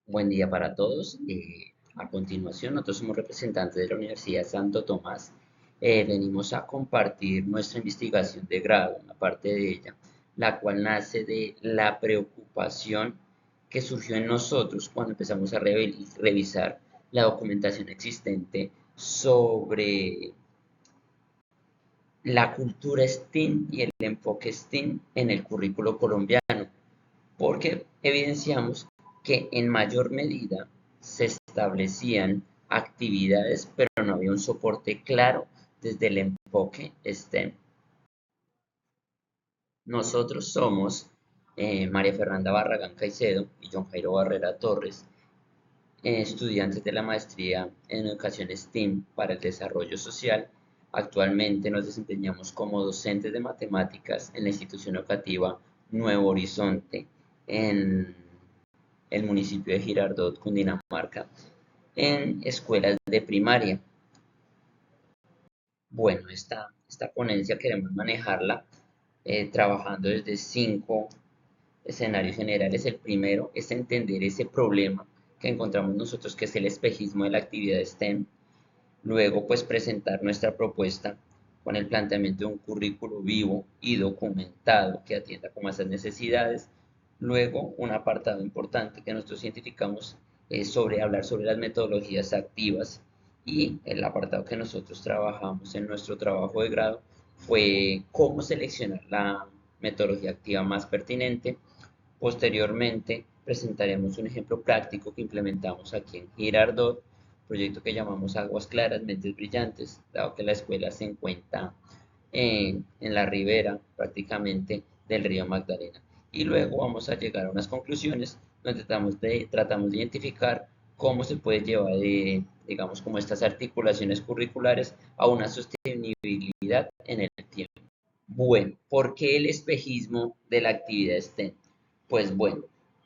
Buen día para todos. A continuación, nosotros somos representantes de la Universidad Santo Tomás. Venimos a compartir nuestra investigación de grado, una parte de ella, la cual nace de la preocupación que surgió en nosotros cuando empezamos a revisar la documentación existente sobre la cultura STEAM y el enfoque STEAM en el currículo colombiano, porque evidenciamos que en mayor medida se establecían actividades, pero no había un soporte claro desde el enfoque STEM. Nosotros somos María Fernanda Barragán Caicedo y John Jairo Barrera Torres, estudiantes de la maestría en educación STEAM para el desarrollo social. Actualmente nos desempeñamos como docentes de matemáticas en la institución educativa Nuevo Horizonte, en el municipio de Girardot, Cundinamarca, en escuelas de primaria. Bueno, esta ponencia queremos manejarla trabajando desde 5 escenarios generales. El primero es entender ese problema que encontramos nosotros, que es el espejismo de la actividad STEM. Luego, pues presentar nuestra propuesta con el planteamiento de un currículo vivo y documentado que atienda como a esas necesidades. Luego, un apartado importante que nosotros identificamos es hablar sobre las metodologías activas, y el apartado que nosotros trabajamos en nuestro trabajo de grado fue cómo seleccionar la metodología activa más pertinente. Posteriormente, presentaremos un ejemplo práctico que implementamos aquí en Girardot, proyecto que llamamos Aguas Claras, Mentes Brillantes, dado que la escuela se encuentra en la ribera prácticamente del río Magdalena. Y luego vamos a llegar a unas conclusiones donde tratamos de identificar cómo se puede llevar, digamos, como estas articulaciones curriculares a una sostenibilidad en el tiempo. Bueno, ¿por qué el espejismo de la actividad STEM? Pues bueno,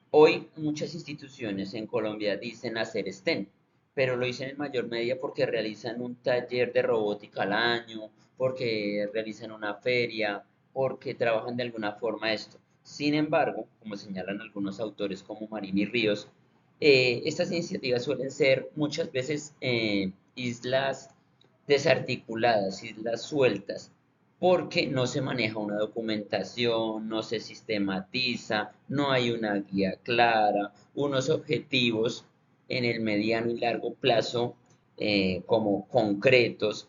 hoy muchas instituciones en Colombia dicen hacer STEM, pero lo dicen en mayor medida porque realizan un taller de robótica al año, porque realizan una feria, porque trabajan de alguna forma esto. Sin embargo, como señalan algunos autores como Marín y Ríos, estas iniciativas suelen ser muchas veces islas desarticuladas, islas sueltas, porque no se maneja una documentación, no se sistematiza, no hay una guía clara, unos objetivos en el mediano y largo plazo como concretos.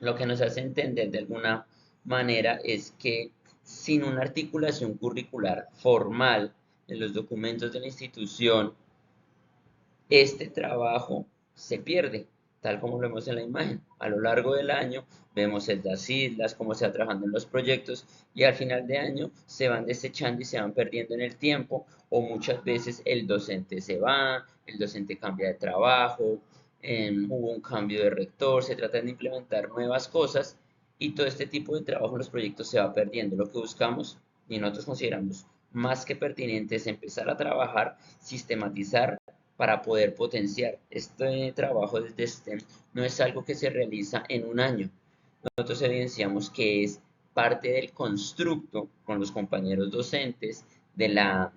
Lo que nos hace entender de alguna manera es que sin una articulación curricular formal en los documentos de la institución, este trabajo se pierde, tal como lo vemos en la imagen. A lo largo del año vemos en las islas, cómo se va trabajando en los proyectos, y al final de año se van desechando y se van perdiendo en el tiempo, o muchas veces el docente se va, el docente cambia de trabajo, hubo un cambio de rector, se trata de implementar nuevas cosas, y todo este tipo de trabajo en los proyectos se va perdiendo. Lo que buscamos y nosotros consideramos más que pertinente es empezar a trabajar, sistematizar para poder potenciar. Este trabajo desde STEM no es algo que se realiza en un año. Nosotros evidenciamos que es parte del constructo con los compañeros docentes, de la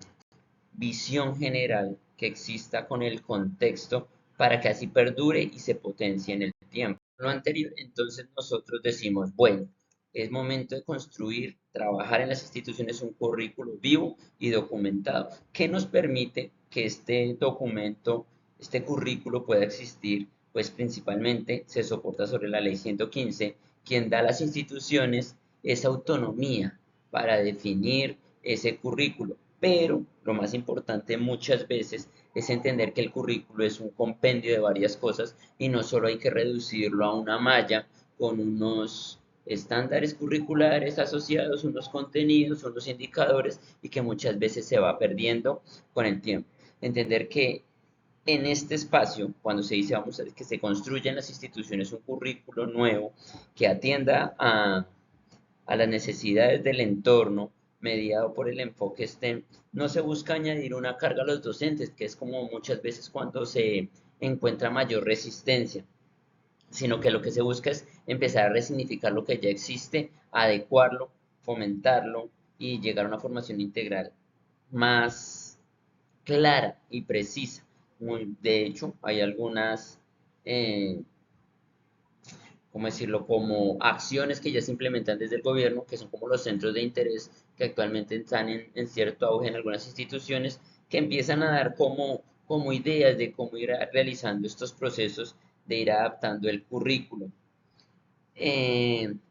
visión general que exista con el contexto, para que así perdure y se potencie en el tiempo. Lo anterior, entonces nosotros decimos, bueno, es momento de construir, trabajar en las instituciones un currículo vivo y documentado que nos permite que este documento, este currículo pueda existir, pues principalmente se soporta sobre la ley 115, quien da a las instituciones esa autonomía para definir ese currículo. Pero lo más importante muchas veces es entender que el currículo es un compendio de varias cosas y no solo hay que reducirlo a una malla con unos estándares curriculares asociados, unos contenidos, unos indicadores, y que muchas veces se va perdiendo con el tiempo. Entender que en este espacio, cuando se dice vamos a que se construya en las instituciones un currículo nuevo que atienda a las necesidades del entorno, mediado por el enfoque STEM, no se busca añadir una carga a los docentes, que es como muchas veces cuando se encuentra mayor resistencia, sino que lo que se busca es empezar a resignificar lo que ya existe, adecuarlo, fomentarlo y llegar a una formación integral más clara y precisa. De hecho, hay algunas, eh, ¿cómo decirlo?, como acciones que ya se implementan desde el gobierno, que son como los centros de interés que actualmente están en cierto auge en algunas instituciones, que empiezan a dar como ideas de cómo ir realizando estos procesos de ir adaptando el currículo.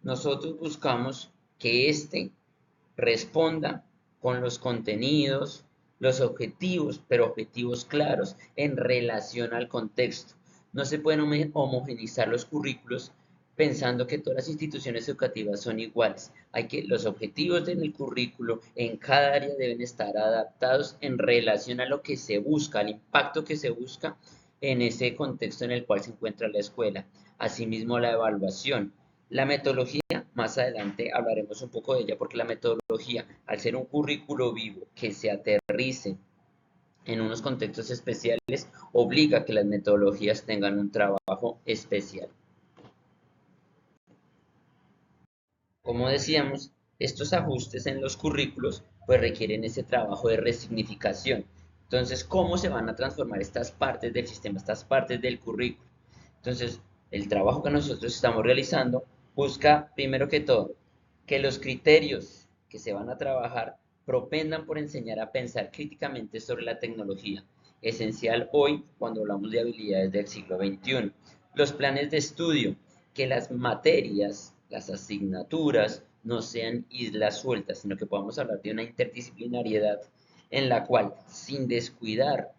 Nosotros buscamos que este responda con los contenidos, los objetivos, pero objetivos claros en relación al contexto. No se pueden homogeneizar los currículos pensando que todas las instituciones educativas son iguales. Los objetivos del currículo en cada área deben estar adaptados en relación a lo que se busca, al impacto que se busca en ese contexto en el cual se encuentra la escuela. Asimismo, la evaluación. La metodología, más adelante hablaremos un poco de ella, porque la metodología, al ser un currículo vivo que se aterrice en unos contextos especiales, obliga a que las metodologías tengan un trabajo especial. Como decíamos, estos ajustes en los currículos pues requieren ese trabajo de resignificación. Entonces, ¿cómo se van a transformar estas partes del sistema, estas partes del currículo? Entonces, el trabajo que nosotros estamos realizando busca, primero que todo, que los criterios que se van a trabajar propendan por enseñar a pensar críticamente sobre la tecnología, esencial hoy cuando hablamos de habilidades del siglo XXI. Los planes de estudio, que las materias, las asignaturas, no sean islas sueltas, sino que podamos hablar de una interdisciplinariedad en la cual, sin descuidar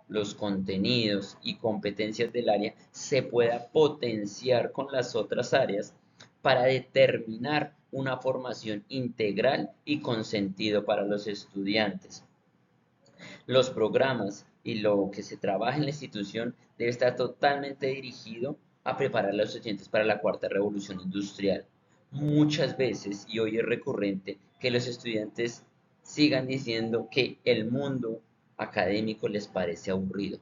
los contenidos y competencias del área, se pueda potenciar con las otras áreas para determinar una formación integral y con sentido para los estudiantes. Los programas y lo que se trabaja en la institución debe estar totalmente dirigido a preparar a los estudiantes para la cuarta revolución industrial. Muchas veces, y hoy es recurrente, que los estudiantes sigan diciendo que el mundo académico les parece aburrido,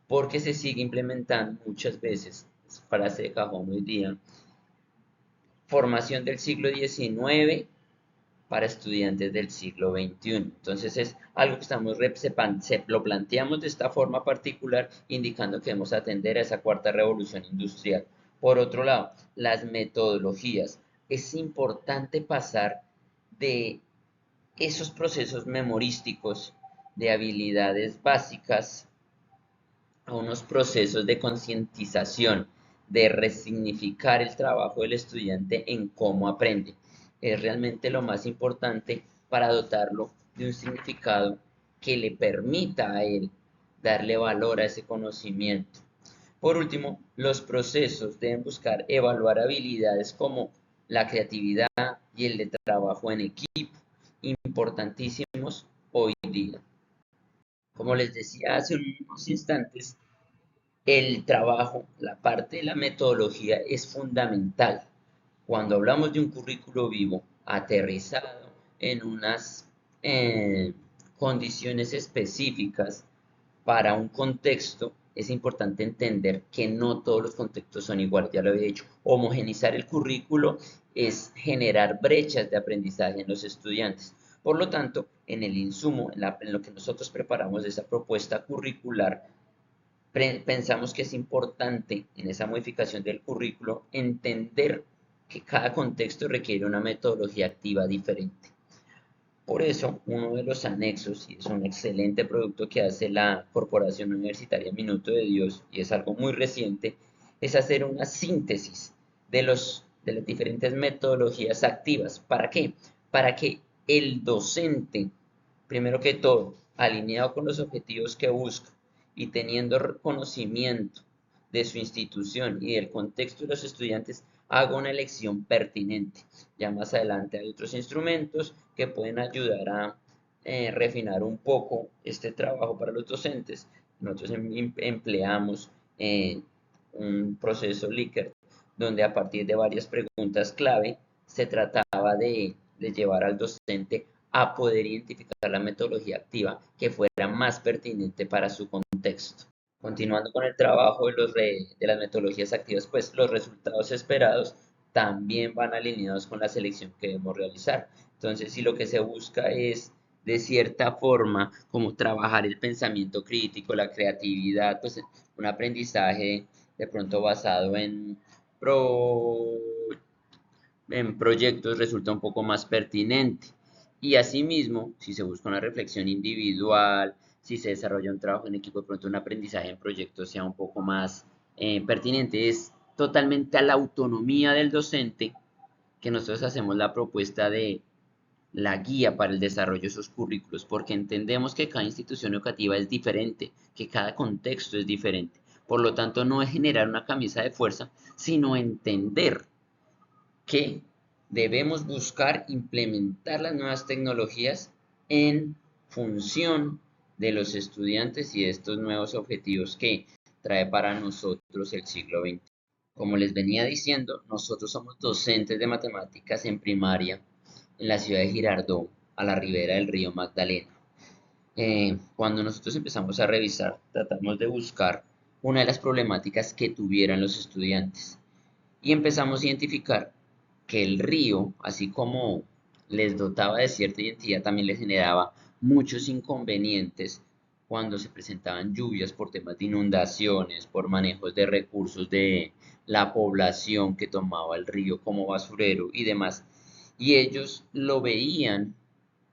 porque se sigue implementando muchas veces, frase de cajón hoy día, formación del siglo XIX para estudiantes del siglo XXI. Entonces es algo que lo planteamos de esta forma particular, indicando que debemos atender a esa cuarta revolución industrial. Por otro lado, las metodologías. Es importante pasar de esos procesos memorísticos de habilidades básicas a unos procesos de concientización, de resignificar el trabajo del estudiante en cómo aprende. Es realmente lo más importante para dotarlo de un significado que le permita a él darle valor a ese conocimiento. Por último, los procesos deben buscar evaluar habilidades como la creatividad y el de trabajo en equipo, importantísimos hoy día. Como les decía hace unos instantes, el trabajo, la parte de la metodología es fundamental. Cuando hablamos de un currículo vivo, aterrizado en unas condiciones específicas para un contexto, es importante entender que no todos los contextos son iguales, ya lo había dicho. Homogenizar el currículo es generar brechas de aprendizaje en los estudiantes. Por lo tanto, en el insumo, en lo que nosotros preparamos de esa propuesta curricular, pensamos que es importante en esa modificación del currículo entender que cada contexto requiere una metodología activa diferente. Por eso, uno de los anexos, y es un excelente producto que hace la Corporación Universitaria Minuto de Dios, y es algo muy reciente, es hacer una síntesis de las diferentes metodologías activas. ¿Para qué? Para que el docente, primero que todo, alineado con los objetivos que busca y teniendo conocimiento de su institución y del contexto de los estudiantes, haga una elección pertinente. Ya más adelante hay otros instrumentos que pueden ayudar a refinar un poco este trabajo para los docentes. Nosotros empleamos un proceso Likert, donde a partir de varias preguntas clave se trataba de llevar al docente a poder identificar la metodología activa que fuera más pertinente para su contexto. Continuando con el trabajo de las metodologías activas, pues los resultados esperados también van alineados con la selección que debemos realizar. Entonces, si lo que se busca es de cierta forma, como trabajar el pensamiento crítico, la creatividad, pues un aprendizaje de pronto basado pro- en proyectos resulta un poco más pertinente. Y asimismo, si se busca una reflexión individual, si se desarrolla un trabajo en equipo, de pronto un aprendizaje en proyectos sea un poco más pertinente. Es totalmente a la autonomía del docente que nosotros hacemos la propuesta de la guía para el desarrollo de esos currículos, porque entendemos que cada institución educativa es diferente, que cada contexto es diferente. Por lo tanto, no es generar una camisa de fuerza, sino entender que debemos buscar implementar las nuevas tecnologías en función de los estudiantes y de estos nuevos objetivos que trae para nosotros el siglo XX. Como les venía diciendo, nosotros somos docentes de matemáticas en primaria en la ciudad de Girardot, a la ribera del río Magdalena. Cuando nosotros empezamos a revisar, tratamos de buscar una de las problemáticas que tuvieran los estudiantes y empezamos a identificar que el río, así como les dotaba de cierta identidad, también les generaba muchos inconvenientes cuando se presentaban lluvias por temas de inundaciones, por manejos de recursos de la población que tomaba el río como basurero y demás. Y ellos lo veían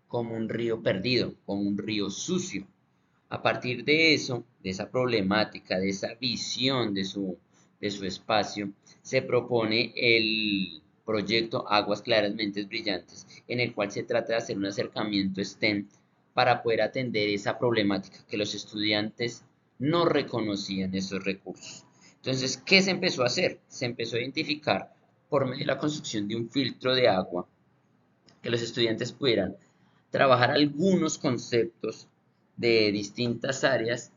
como un río perdido, como un río sucio. A partir de eso, de esa problemática, de esa visión de su espacio, se propone el proyecto Aguas Claras Mentes Brillantes, en el cual se trata de hacer un acercamiento STEM para poder atender esa problemática que los estudiantes no reconocían esos recursos. Entonces, ¿qué se empezó a hacer? Se empezó a identificar por medio de la construcción de un filtro de agua que los estudiantes pudieran trabajar algunos conceptos de distintas áreas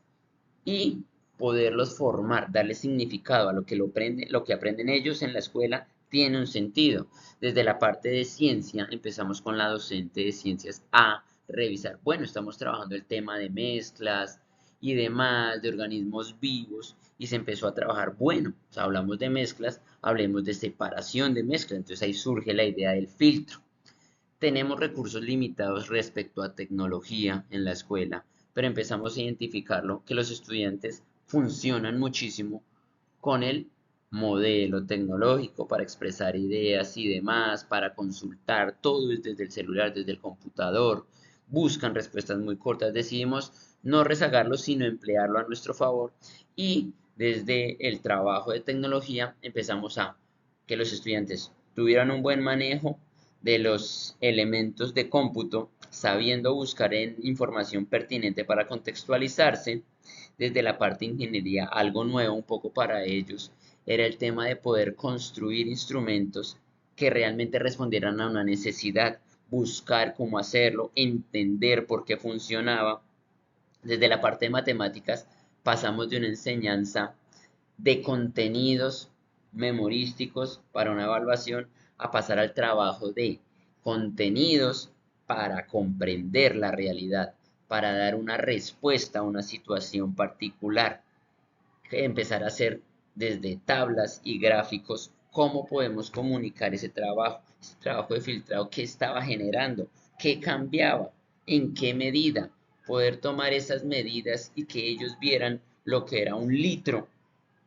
y poderlos formar, darle significado a lo que aprenden ellos en la escuela tiene un sentido. Desde la parte de ciencia, empezamos con la docente de ciencias a revisar, bueno, estamos trabajando el tema de mezclas y demás, de organismos vivos, y se empezó a trabajar, bueno, o sea, hablamos de mezclas, hablemos de separación de mezclas, entonces ahí surge la idea del filtro. Tenemos recursos limitados respecto a tecnología en la escuela, pero empezamos a identificarlo que los estudiantes funcionan muchísimo con el modelo tecnológico para expresar ideas y demás, para consultar todo desde el celular, desde el computador, buscan respuestas muy cortas. Decidimos no rezagarlo, sino emplearlo a nuestro favor y desde el trabajo de tecnología empezamos a que los estudiantes tuvieran un buen manejo de los elementos de cómputo, sabiendo buscar en información pertinente para contextualizarse. Desde la parte de ingeniería, algo nuevo un poco para ellos era el tema de poder construir instrumentos que realmente respondieran a una necesidad, buscar cómo hacerlo, entender por qué funcionaba. Desde la parte de matemáticas pasamos de una enseñanza de contenidos memorísticos para una evaluación a pasar al trabajo de contenidos para comprender la realidad, para dar una respuesta a una situación particular, que empezar a hacer desde tablas y gráficos cómo podemos comunicar ese trabajo de filtrado, qué estaba generando, qué cambiaba, en qué medida, poder tomar esas medidas y que ellos vieran lo que era un litro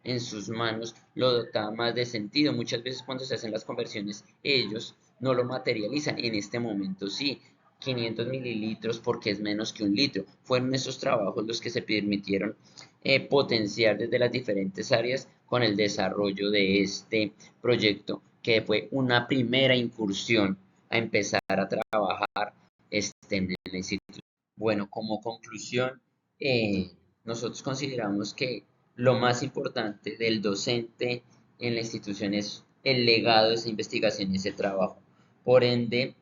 en sus manos lo dotaba más de sentido. Muchas veces cuando se hacen las conversiones, ellos no lo materializan. En este momento sí, 500 mililitros porque es menos que un litro. Fueron esos trabajos los que se permitieron potenciar desde las diferentes áreas con el desarrollo de este proyecto, que fue una primera incursión a empezar a trabajar en la institución. Bueno, como conclusión, nosotros consideramos que lo más importante del docente en la institución es el legado de esa investigación y ese trabajo. Por ende,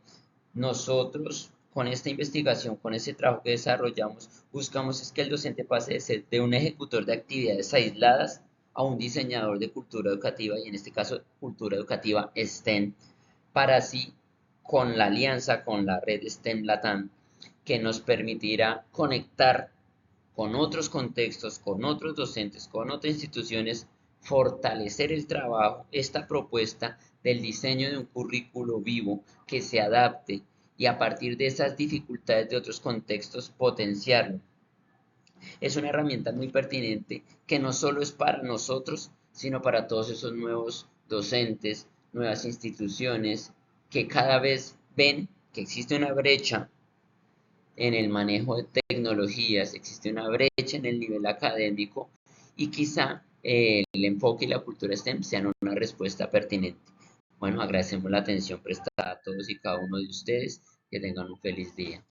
nosotros con esta investigación, con ese trabajo que desarrollamos, buscamos es que el docente pase de ser de un ejecutor de actividades aisladas a un diseñador de cultura educativa y en este caso cultura educativa STEM, para así con la alianza con la red STEM Latam que nos permitirá conectar con otros contextos, con otros docentes, con otras instituciones, fortalecer el trabajo, esta propuesta del diseño de un currículo vivo que se adapte y a partir de esas dificultades de otros contextos potenciarlo. Es una herramienta muy pertinente que no solo es para nosotros, sino para todos esos nuevos docentes, nuevas instituciones que cada vez ven que existe una brecha en el manejo de tecnologías, existe una brecha en el nivel académico y quizá el enfoque y la cultura STEM sean una respuesta pertinente. Bueno, agradecemos la atención prestada a todos y cada uno de ustedes. Que tengan un feliz día.